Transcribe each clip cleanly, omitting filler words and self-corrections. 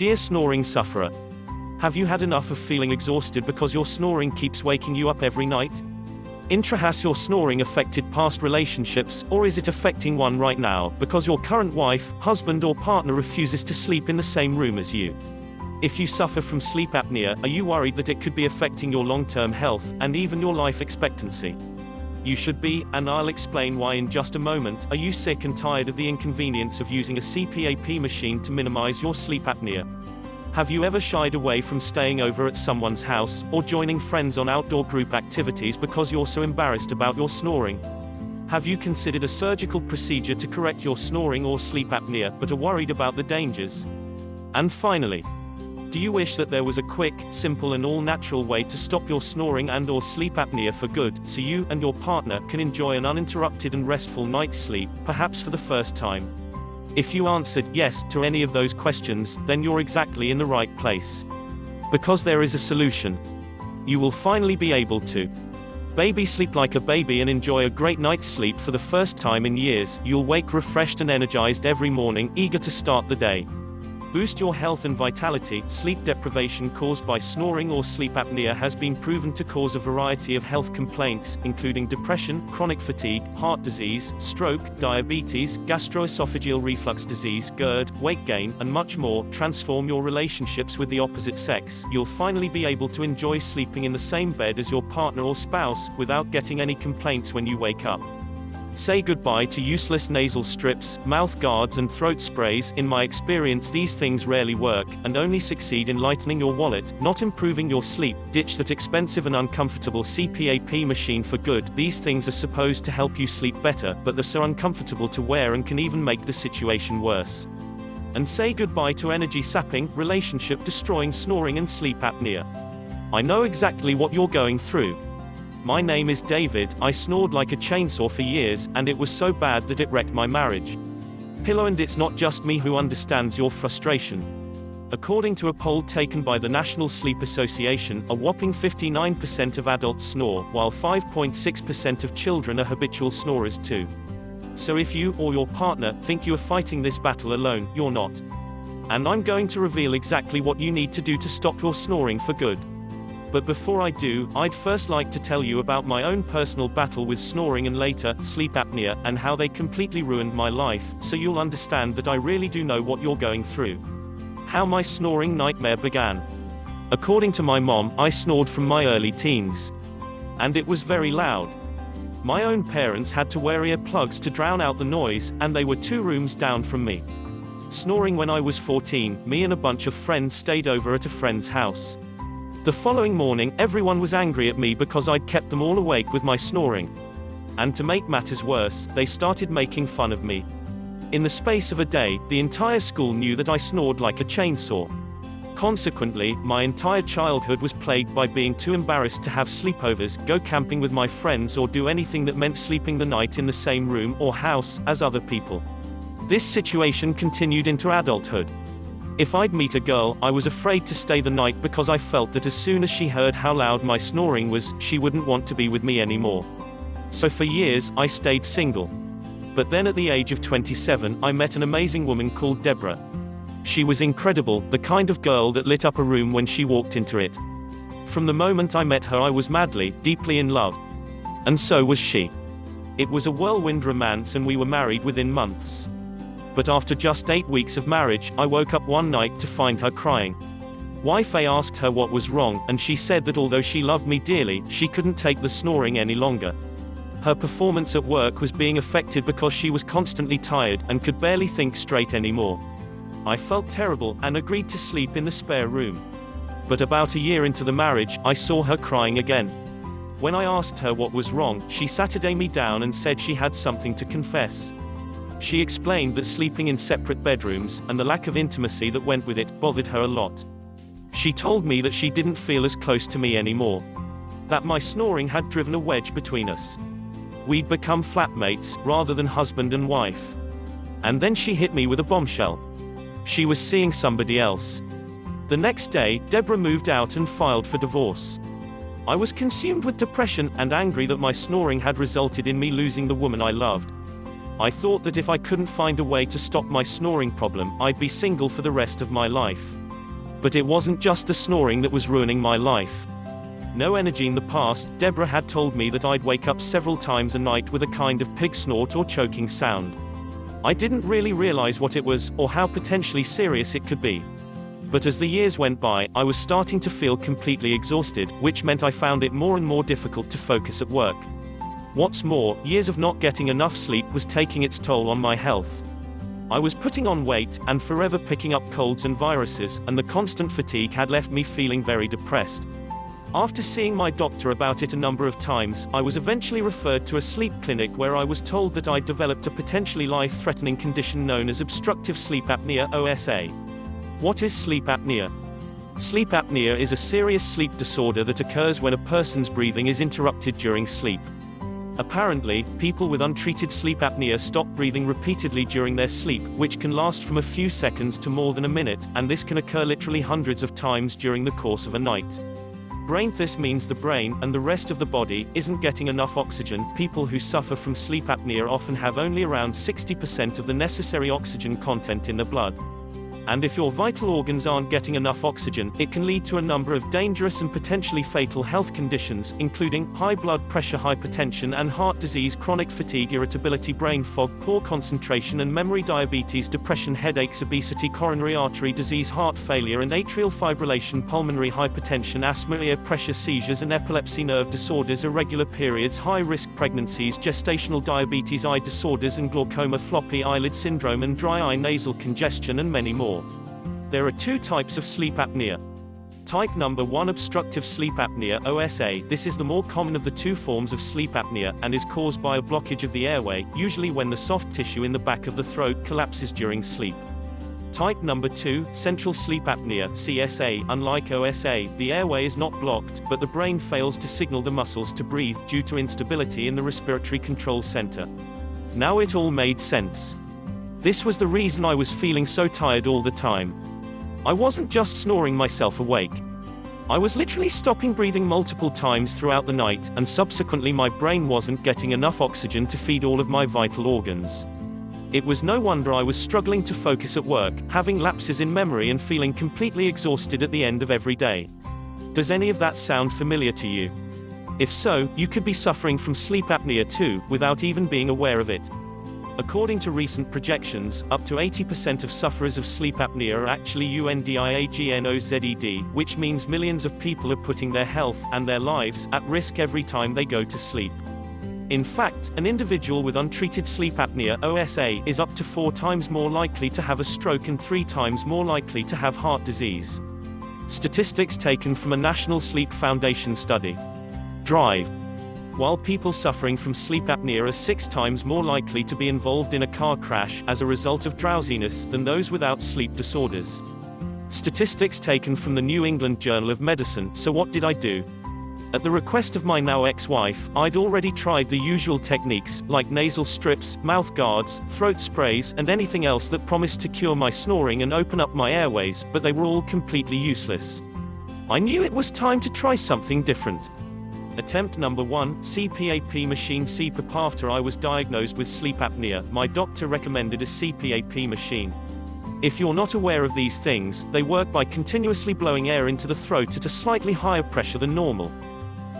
Dear snoring sufferer, have you had enough of feeling exhausted because your snoring keeps waking you up every night? Has your snoring affected past relationships, or is it affecting one right now, because your current wife, husband or partner refuses to sleep in the same room as you? If you suffer from sleep apnea, are you worried that it could be affecting your long-term health, and even your life expectancy? You should be, and I'll explain why in just a moment. Are you sick and tired of the inconvenience of using a CPAP machine to minimize your sleep apnea? Have you ever shied away from staying over at someone's house, or joining friends on outdoor group activities because you're so embarrassed about your snoring? Have you considered a surgical procedure to correct your snoring or sleep apnea, but are worried about the dangers? And finally, do you wish that there was a quick, simple and all-natural way to stop your snoring and/or sleep apnea for good, so you and your partner can enjoy an uninterrupted and restful night's sleep, perhaps for the first time? If you answered yes to any of those questions, then you're exactly in the right place. Because there is a solution. You will finally be able to baby sleep like a baby and enjoy a great night's sleep for the first time in years. You'll wake refreshed and energized every morning, eager to start the day. Boost your health and vitality. Sleep deprivation caused by snoring or sleep apnea has been proven to cause a variety of health complaints, including depression, chronic fatigue, heart disease, stroke, diabetes, gastroesophageal reflux disease, GERD, weight gain, and much more. Transform your relationships with the opposite sex. You'll finally be able to enjoy sleeping in the same bed as your partner or spouse, without getting any complaints when you wake up. Say goodbye to useless nasal strips, mouth guards and throat sprays. In my experience, these things rarely work, and only succeed in lightening your wallet, not improving your sleep. Ditch that expensive and uncomfortable CPAP machine for good. These things are supposed to help you sleep better, but they're so uncomfortable to wear and can even make the situation worse. And say goodbye to energy-sapping, relationship-destroying snoring and sleep apnea. I know exactly what you're going through. My name is David. I snored like a chainsaw for years, and it was so bad that it wrecked my marriage. And it's not just me who understands your frustration. According to a poll taken by the National Sleep Association, a whopping 59% of adults snore, while 5.6% of children are habitual snorers too. So if you, or your partner, think you are fighting this battle alone, you're not. And I'm going to reveal exactly what you need to do to stop your snoring for good. But before I do, I'd first like to tell you about my own personal battle with snoring and later, sleep apnea, and how they completely ruined my life, so you'll understand that I really do know what you're going through. How my snoring nightmare began. According to my mom, I snored from my early teens. And it was very loud. My own parents had to wear earplugs to drown out the noise, and they were 2 rooms down from me. Snoring when I was 14, me and a bunch of friends stayed over at a friend's house. The following morning, everyone was angry at me because I'd kept them all awake with my snoring. And to make matters worse, they started making fun of me. In the space of a day, the entire school knew that I snored like a chainsaw. Consequently, my entire childhood was plagued by being too embarrassed to have sleepovers, go camping with my friends, or do anything that meant sleeping the night in the same room or house as other people. This situation continued into adulthood. If I'd meet a girl, I was afraid to stay the night because I felt that as soon as she heard how loud my snoring was, she wouldn't want to be with me anymore. So for years, I stayed single. But then at the age of 27, I met an amazing woman called Deborah. She was incredible, the kind of girl that lit up a room when she walked into it. From the moment I met her, I was madly, deeply in love. And so was she. It was a whirlwind romance, and we were married within months. But after just 8 weeks of marriage, I woke up one night to find her crying. Wife A asked her what was wrong, and she said that although she loved me dearly, she couldn't take the snoring any longer. Her performance at work was being affected because she was constantly tired, and could barely think straight anymore. I felt terrible, and agreed to sleep in the spare room. But about a year into the marriage, I saw her crying again. When I asked her what was wrong, she sat me down and said she had something to confess. She explained that sleeping in separate bedrooms, and the lack of intimacy that went with it, bothered her a lot. She told me that she didn't feel as close to me anymore. That my snoring had driven a wedge between us. We'd become flatmates, rather than husband and wife. And then she hit me with a bombshell. She was seeing somebody else. The next day, Deborah moved out and filed for divorce. I was consumed with depression, and angry that my snoring had resulted in me losing the woman I loved. I thought that if I couldn't find a way to stop my snoring problem, I'd be single for the rest of my life. But it wasn't just the snoring that was ruining my life. No energy. In the past, Deborah had told me that I'd wake up several times a night with a kind of pig snort or choking sound. I didn't really realize what it was, or how potentially serious it could be. But as the years went by, I was starting to feel completely exhausted, which meant I found it more and more difficult to focus at work. What's more, years of not getting enough sleep was taking its toll on my health. I was putting on weight, and forever picking up colds and viruses, and the constant fatigue had left me feeling very depressed. After seeing my doctor about it a number of times, I was eventually referred to a sleep clinic where I was told that I'd developed a potentially life-threatening condition known as obstructive sleep apnea, OSA. What is sleep apnea? Sleep apnea is a serious sleep disorder that occurs when a person's breathing is interrupted during sleep. Apparently, people with untreated sleep apnea stop breathing repeatedly during their sleep, which can last from a few seconds to more than a minute, and this can occur literally hundreds of times during the course of a night. This means the brain, and the rest of the body, isn't getting enough oxygen. People who suffer from sleep apnea often have only around 60% of the necessary oxygen content in the blood. And if your vital organs aren't getting enough oxygen, it can lead to a number of dangerous and potentially fatal health conditions, including high blood pressure, hypertension and heart disease, chronic fatigue, irritability, brain fog, poor concentration and memory, diabetes, depression, headaches, obesity, coronary artery disease, heart failure and atrial fibrillation, pulmonary hypertension, asthma, ear pressure, seizures and epilepsy, nerve disorders, irregular periods, high-risk pregnancies, gestational diabetes, eye disorders and glaucoma, floppy eyelid syndrome and dry eye, nasal congestion and many more. There are two types of sleep apnea. Type number 1, obstructive sleep apnea, OSA. This is the more common of the two forms of sleep apnea, and is caused by a blockage of the airway, usually when the soft tissue in the back of the throat collapses during sleep. Type number 2, central sleep apnea, CSA. Unlike OSA, the airway is not blocked, but the brain fails to signal the muscles to breathe, due to instability in the respiratory control center. Now it all made sense. This was the reason I was feeling so tired all the time. I wasn't just snoring myself awake. I was literally stopping breathing multiple times throughout the night, and subsequently my brain wasn't getting enough oxygen to feed all of my vital organs. It was no wonder I was struggling to focus at work, having lapses in memory and feeling completely exhausted at the end of every day. Does any of that sound familiar to you? If so, you could be suffering from sleep apnea too, without even being aware of it. According to recent projections, up to 80% of sufferers of sleep apnea are actually undiagnosed, which means millions of people are putting their health, and their lives, at risk every time they go to sleep. In fact, an individual with untreated sleep apnea, OSA, is up to 4 times more likely to have a stroke and 3 times more likely to have heart disease. Statistics taken from a National Sleep Foundation study. Drive. While people suffering from sleep apnea are 6 times more likely to be involved in a car crash as a result of drowsiness than those without sleep disorders. Statistics taken from the New England Journal of Medicine. So what did I do? At the request of my now ex-wife, I'd already tried the usual techniques, like nasal strips, mouth guards, throat sprays, and anything else that promised to cure my snoring and open up my airways, but they were all completely useless. I knew it was time to try something different. Attempt number 1, CPAP machine. CPAP. After I was diagnosed with sleep apnea, my doctor recommended a CPAP machine. If you're not aware of these things, they work by continuously blowing air into the throat at a slightly higher pressure than normal.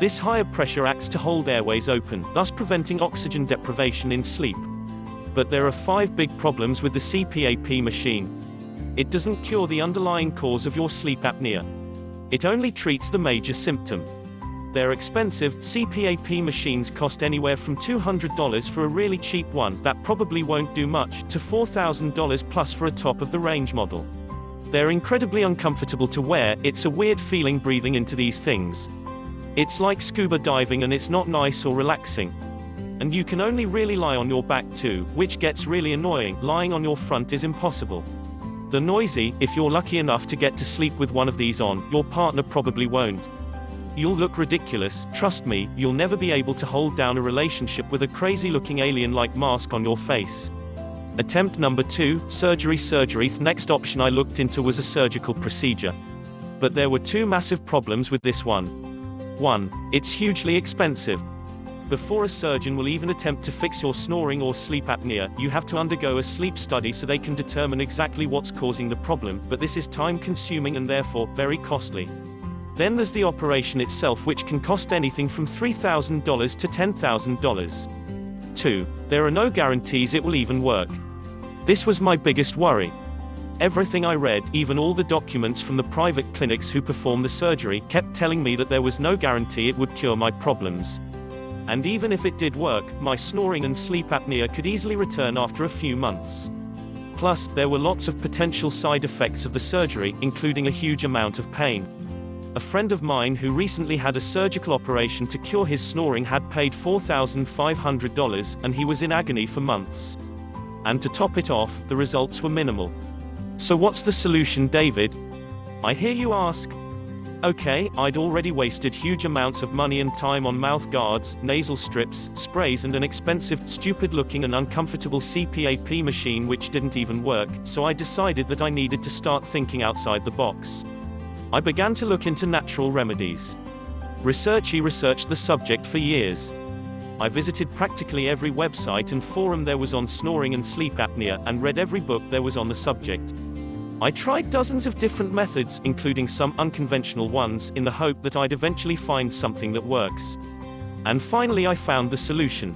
This higher pressure acts to hold airways open, thus preventing oxygen deprivation in sleep. But there are 5 big problems with the CPAP machine. It doesn't cure the underlying cause of your sleep apnea. It only treats the major symptom. They're expensive. CPAP machines cost anywhere from $200 for a really cheap one that probably won't do much, to $4,000 plus for a top-of-the-range model. They're incredibly uncomfortable to wear. It's a weird feeling breathing into these things. It's like scuba diving, and it's not nice or relaxing. And you can only really lie on your back too, which gets really annoying. Lying on your front is impossible. They're noisy. If you're lucky enough to get to sleep with one of these on, your partner probably won't. You'll look ridiculous. Trust me, you'll never be able to hold down a relationship with a crazy-looking alien-like mask on your face. Attempt number 2, surgery. The next option I looked into was a surgical procedure. But there were 2 massive problems with this one. 1. It's hugely expensive. Before a surgeon will even attempt to fix your snoring or sleep apnea, you have to undergo a sleep study so they can determine exactly what's causing the problem, but this is time-consuming and therefore, very costly. Then there's the operation itself, which can cost anything from $3,000 to $10,000. 2. There are no guarantees it will even work. This was my biggest worry. Everything I read, even all the documents from the private clinics who perform the surgery, kept telling me that there was no guarantee it would cure my problems. And even if it did work, my snoring and sleep apnea could easily return after a few months. Plus, there were lots of potential side effects of the surgery, including a huge amount of pain. A friend of mine who recently had a surgical operation to cure his snoring had paid $4,500, and he was in agony for months. And to top it off, the results were minimal. So what's the solution, David? I hear you ask. Okay, I'd already wasted huge amounts of money and time on mouth guards, nasal strips, sprays and an expensive, stupid-looking and uncomfortable CPAP machine which didn't even work, so I decided that I needed to start thinking outside the box. I began to look into natural remedies. Researched the subject for years. I visited practically every website and forum there was on snoring and sleep apnea, and read every book there was on the subject. I tried dozens of different methods, including some unconventional ones, in the hope that I'd eventually find something that works. And finally I found the solution.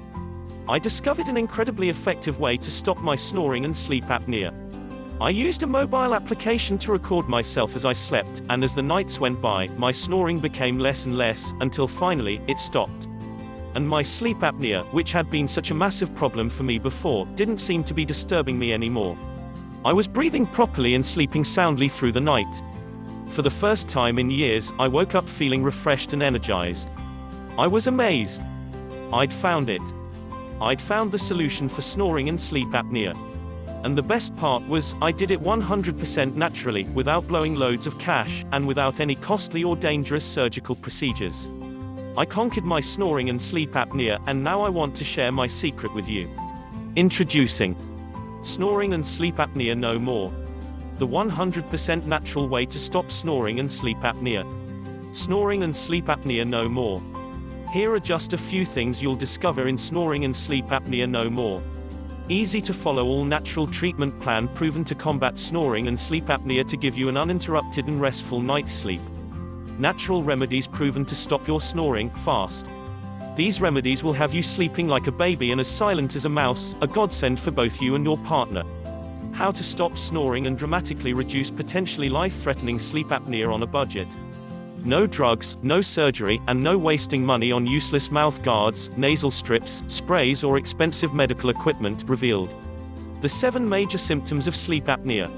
I discovered an incredibly effective way to stop my snoring and sleep apnea. I used a mobile application to record myself as I slept, and as the nights went by, my snoring became less and less, until finally, it stopped. And my sleep apnea, which had been such a massive problem for me before, didn't seem to be disturbing me anymore. I was breathing properly and sleeping soundly through the night. For the first time in years, I woke up feeling refreshed and energized. I was amazed. I'd found it. I'd found the solution for snoring and sleep apnea. And the best part was, I did it 100% naturally, without blowing loads of cash, and without any costly or dangerous surgical procedures. I conquered my snoring and sleep apnea, and now I want to share my secret with you. Introducing Snoring and Sleep Apnea No More. The 100% natural way to stop snoring and sleep apnea. Snoring and sleep apnea no more. Here are just a few things you'll discover in Snoring and Sleep Apnea No More. Easy to follow all-natural treatment plan proven to combat snoring and sleep apnea to give you an uninterrupted and restful night's sleep. Natural remedies proven to stop your snoring fast. These remedies will have you sleeping like a baby and as silent as a mouse, a godsend for both you and your partner. How to stop snoring and dramatically reduce potentially life-threatening sleep apnea on a budget. No drugs, no surgery, and no wasting money on useless mouth guards, nasal strips, sprays or expensive medical equipment revealed. The 7 major symptoms of sleep apnea.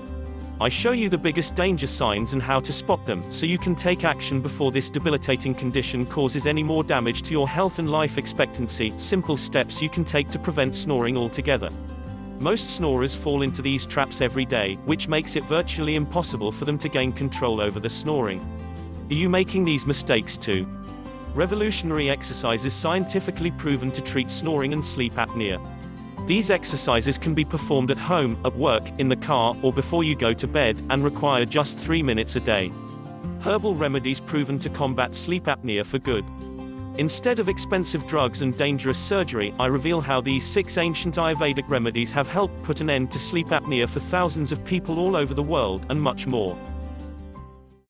I show you the biggest danger signs and how to spot them, so you can take action before this debilitating condition causes any more damage to your health and life expectancy. Simple steps you can take to prevent snoring altogether. Most snorers fall into these traps every day, which makes it virtually impossible for them to gain control over the snoring. Are you making these mistakes too? Revolutionary exercises scientifically proven to treat snoring and sleep apnea. These exercises can be performed at home, at work, in the car, or before you go to bed, and require just 3 minutes a day. Herbal remedies proven to combat sleep apnea for good. Instead of expensive drugs and dangerous surgery, I reveal how these 6 ancient Ayurvedic remedies have helped put an end to sleep apnea for thousands of people all over the world, and much more.